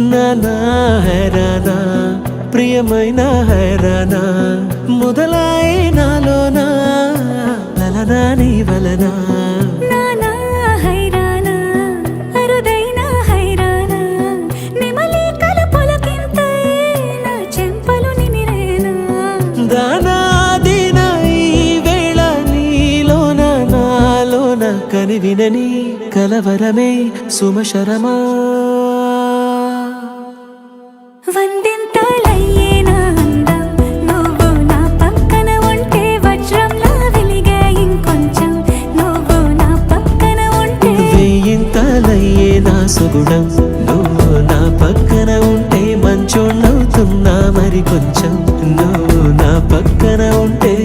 నానా హైరానా ప్రియమైన హైరానా మొదలాయి నాలోనా లలనా నీ వలనా నానా హైరానా అరుదైన హైరానా నిమలి కలుపులకింతై నా చెంపలు నిమిరేనా దానా దినా ఈ వేళ నీలోన నాలోన కనివినని కలవరమే సుమశరమా వందింతలయ్యే నా అందం నువ్వు నా పక్కన ఉంటే వజ్రంలా వెలిగే ఇంకొంచెం నువ్వు నా పక్కన ఉంటే వేయింతలయ్యే నా సుగుణం నువ్వు నా పక్కన ఉంటే మంచోణ్ణవుతున్నా మరి కొంచెం నువ్వు నా పక్కన ఉంటే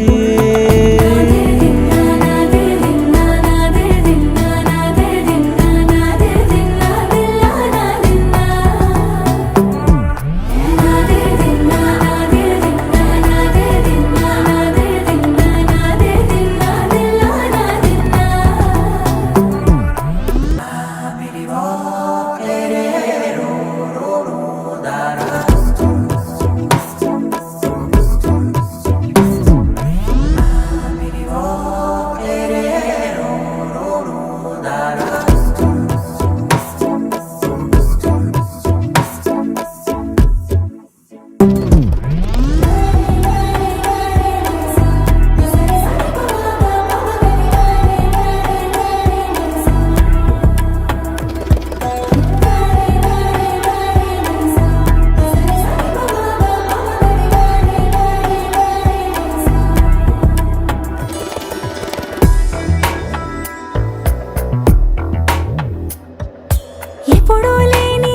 ఎప్పుడూ లేని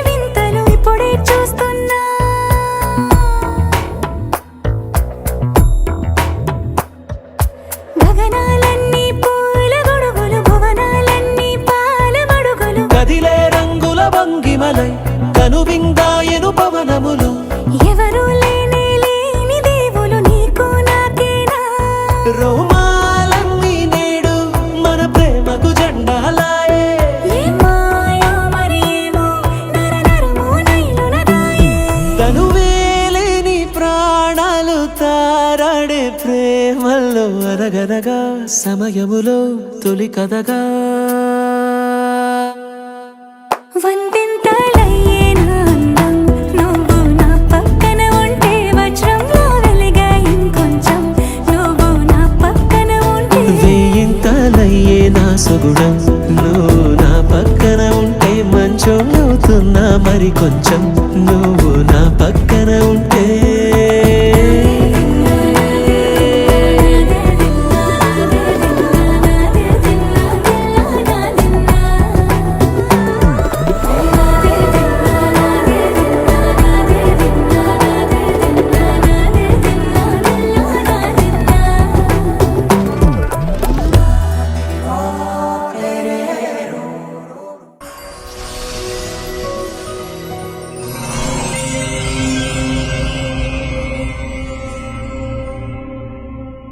వింతలు ఇప్పుడే చూస్తున్నా గగనాలన్నీ పూల గొడుగులు భువనాలన్నీ పాల మడుగులు కదిలే రంగుల భంగిమలై కనువిందాయను పవనములు ఎవరూ లేని దేవులు నీకు నాకేనా రోమాలన్నీ నేడు మన ప్రేమకు జెండాలాయే మాయో మరేమో నరనరమో నైలునదాయే తనువేలేని ప్రాణాలు తారాడే ప్రేమల్లో అనగనగా సమయములో తొలి కథగా వందింతలయ్యే నా అందం నువ్వు నా పక్కన ఉంటే వజ్రంలా వెలిగే ఇంకొంచెం నువ్వు నా పక్కన ఉంటే వేయింతలయ్యే నా సుగుణం నువ్వు నా పక్కన ఉంటే మంచోణ్ణవుతున్నా మరి కొంచెం నువ్వు